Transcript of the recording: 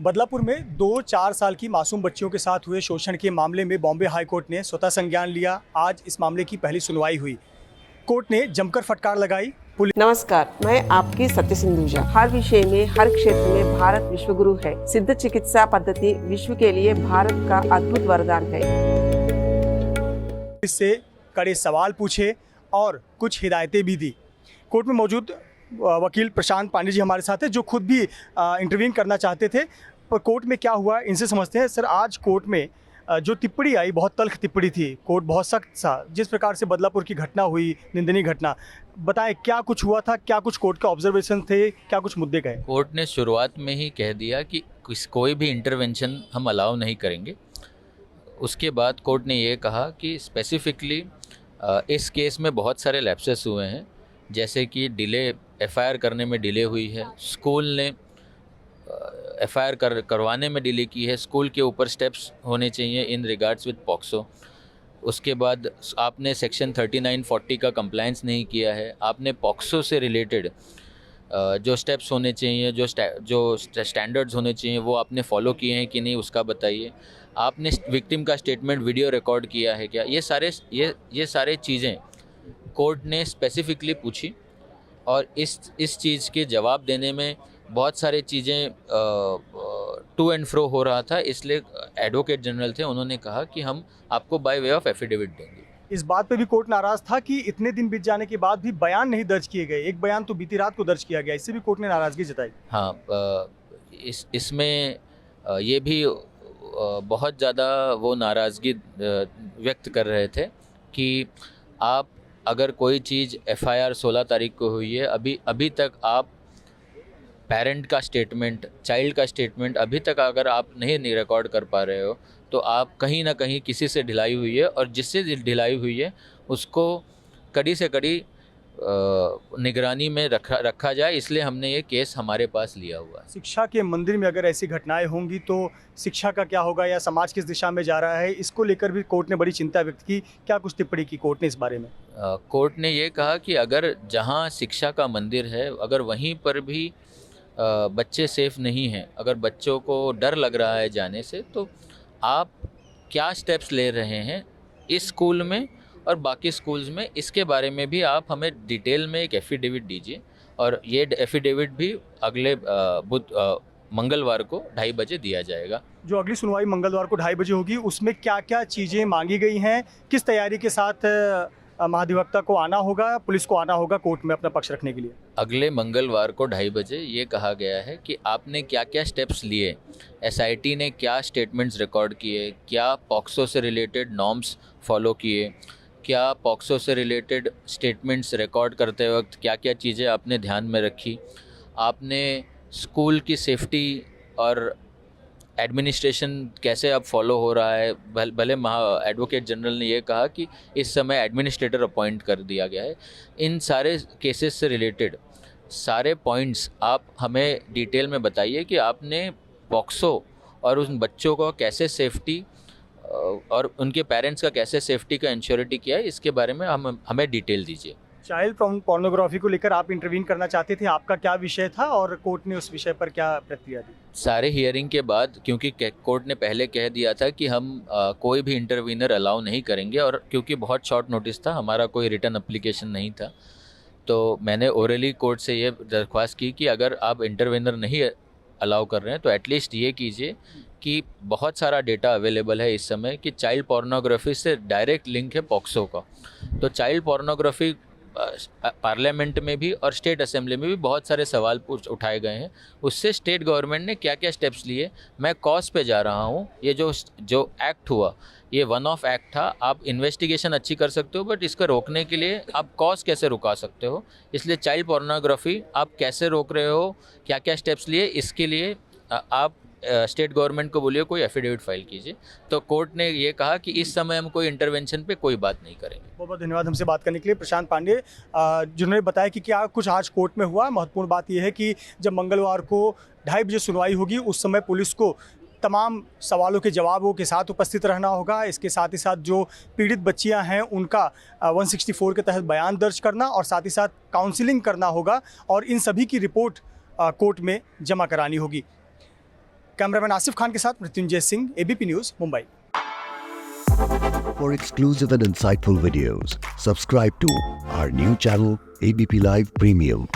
बदलापुर में 2-4 साल की मासूम बच्चियों के साथ हुए शोषण के मामले में बॉम्बे हाई कोर्ट ने स्वतः संज्ञान लिया। आज इस मामले की पहली सुनवाई हुई। कोर्ट ने जमकर फटकार लगाई। नमस्कार, मैं आपकी सत्य सिंधुजा। हर विषय में, हर क्षेत्र में भारत विश्वगुरु है। सिद्ध चिकित्सा पद्धति विश्व के लिए भारत का अद्भुत वरदान है। इससे कड़े सवाल पूछे और कुछ हिदायतें भी दी। कोर्ट में मौजूद वकील प्रशांत पांडे जी हमारे साथ हैं, जो खुद भी इंटरवीन करना चाहते थे। पर कोर्ट में क्या हुआ इनसे समझते हैं। सर, आज कोर्ट में जो टिप्पणी आई, बहुत तल्ख टिप्पणी थी। कोर्ट बहुत सख्त सा, जिस प्रकार से बदलापुर की घटना हुई, निंदनीय घटना, बताएं क्या कुछ हुआ था, क्या कुछ कोर्ट के ऑब्जर्वेशन थे, क्या कुछ मुद्दे गए। कोर्ट ने शुरुआत में ही कह दिया कि कोई भी इंटरवेंशन हम अलाउ नहीं करेंगे। उसके बाद कोर्ट ने ये कहा कि स्पेसिफिकली इस केस में बहुत सारे लैप्सेस हुए हैं, जैसे कि डिले, एफआईआर करने में डिले हुई है, स्कूल ने एफआईआर करवाने में डिले की है, स्कूल के ऊपर स्टेप्स होने चाहिए इन रिगार्ड्स विद पॉक्सो। उसके बाद आपने सेक्शन 3940 का कंप्लायंस नहीं किया है, आपने पॉक्सो से रिलेटेड जो स्टेप्स होने चाहिए, जो स्टैंडर्ड्स होने चाहिए, वो आपने फॉलो किए हैं कि नहीं उसका बताइए। आपने विक्टिम का स्टेटमेंट वीडियो रिकॉर्ड किया है क्या, ये सारे चीज़ें कोर्ट ने स्पेसिफिकली पूछी। और इस चीज़ के जवाब देने में बहुत सारी चीज़ें टू एंड फ्रो हो रहा था, इसलिए एडवोकेट जनरल थे, उन्होंने कहा कि हम आपको बाय वे ऑफ एफिडेविट देंगे। इस बात पे भी कोर्ट नाराज था कि इतने दिन बीत जाने के बाद भी बयान नहीं दर्ज किए गए। एक बयान तो बीती रात को दर्ज किया गया, इससे भी कोर्ट ने नाराज़गी जताई। हाँ, इसमें ये भी बहुत ज़्यादा वो नाराज़गी व्यक्त कर रहे थे कि आप अगर कोई चीज़ एफआईआर 16 तारीख को हुई है, अभी तक आप पेरेंट का स्टेटमेंट, चाइल्ड का स्टेटमेंट अभी तक अगर आप नहीं रिकॉर्ड कर पा रहे हो, तो आप कहीं ना कहीं किसी से ढिलाई हुई है, और जिससे ढिलाई हुई है उसको कड़ी से कड़ी निगरानी में रखा जाए। इसलिए हमने ये केस हमारे पास लिया हुआ है। शिक्षा के मंदिर में अगर ऐसी घटनाएं होंगी तो शिक्षा का क्या होगा, या समाज किस दिशा में जा रहा है, इसको लेकर भी कोर्ट ने बड़ी चिंता व्यक्त की। क्या कुछ टिप्पणी की कोर्ट ने इस बारे में? कोर्ट ने ये कहा कि अगर जहाँ शिक्षा का मंदिर है, अगर वहीं पर भी बच्चे सेफ़ नहीं हैं, अगर बच्चों को डर लग रहा है जाने से, तो आप क्या स्टेप्स ले रहे हैं इस स्कूल में और बाकी स्कूल्स में, इसके बारे में भी आप हमें डिटेल में एक एफिडेविट दीजिए। और ये एफिडेविट भी अगले मंगलवार को 2:30 बजे दिया जाएगा। जो अगली सुनवाई मंगलवार को 2:30 बजे होगी, उसमें क्या क्या चीज़ें मांगी गई हैं, किस तैयारी के साथ महाधिवक्ता को आना होगा, पुलिस को आना होगा कोर्ट में अपना पक्ष रखने के लिए? अगले मंगलवार को 2:30 बजे ये कहा गया है कि आपने क्या क्या स्टेप्स लिए, एसआईटी ने क्या स्टेटमेंट्स रिकॉर्ड किए, क्या पॉक्सो से रिलेटेड नॉर्म्स फॉलो किए, क्या पॉक्सो से रिलेटेड स्टेटमेंट्स रिकॉर्ड करते वक्त क्या क्या चीज़ें आपने ध्यान में रखी, आपने स्कूल की सेफ्टी और एडमिनिस्ट्रेशन कैसे अब फॉलो हो रहा है। भले एडवोकेट जनरल ने ये कहा कि इस समय एडमिनिस्ट्रेटर अपॉइंट कर दिया गया है। इन सारे केसेस से रिलेटेड सारे पॉइंट्स आप हमें डिटेल में बताइए कि आपने पॉक्सो और उन बच्चों को कैसे सेफ्टी और उनके पेरेंट्स का कैसे सेफ्टी का इंश्योरिटी किया है, इसके बारे में हमें डिटेल दीजिए। चाइल्ड पोर्नोग्राफी को लेकर आप इंटरवीन करना चाहते थे, आपका क्या विषय था और कोर्ट ने उस विषय पर क्या प्रतिक्रिया दी? सारे हियरिंग के बाद, क्योंकि कोर्ट ने पहले कह दिया था कि हम कोई भी इंटरवीनर अलाउ नहीं करेंगे, और क्योंकि बहुत शॉर्ट नोटिस था, हमारा कोई रिटर्न एप्लीकेशन नहीं था, तो मैंने ओरली कोर्ट से ये दरख्वास्त की कि अगर आप इंटरवीनर नहीं अलाउ कर रहे हैं तो एटलीस्ट ये कीजिए कि बहुत सारा डेटा अवेलेबल है इस समय कि चाइल्ड पोर्नोग्राफी से डायरेक्ट लिंक है पॉक्सो का। तो चाइल्ड पोर्नोग्राफी पार्लियामेंट में भी और स्टेट असेंबली में भी बहुत सारे सवाल उठाए गए हैं। उससे स्टेट गवर्नमेंट ने क्या क्या स्टेप्स लिए, मैं कॉज पे जा रहा हूँ। ये जो एक्ट हुआ, ये वन ऑफ एक्ट था। आप इन्वेस्टिगेशन अच्छी कर सकते हो, बट इसको रोकने के लिए आप कॉज कैसे रुका सकते हो, इसलिए चाइल्ड पोर्नोग्राफी आप कैसे रोक रहे हो, क्या क्या स्टेप्स लिए, इसके लिए आप स्टेट गवर्नमेंट को बोलिए कोई एफिडेविट फाइल कीजिए। तो कोर्ट ने ये कहा कि इस समय हम कोई इंटरवेंशन पे कोई बात नहीं करेंगे। बहुत बहुत धन्यवाद हमसे बात करने के लिए प्रशांत पांडे, जिन्होंने बताया कि क्या कुछ आज कोर्ट में हुआ। महत्वपूर्ण बात यह है कि जब मंगलवार को 2:30 बजे सुनवाई होगी, उस समय पुलिस को तमाम सवालों के जवाबों के साथ उपस्थित रहना होगा। इसके साथ ही साथ जो पीड़ित बच्चियां हैं उनका 164 के तहत बयान दर्ज करना और साथ ही साथ काउंसलिंग करना होगा, और इन सभी की रिपोर्ट कोर्ट में जमा करानी होगी। कैमरामैन आसिफ खान के साथ Mrityunjay Singh, ABP news, Mumbai. For exclusive and insightful videos, subscribe to our new channel ABP Live Premium.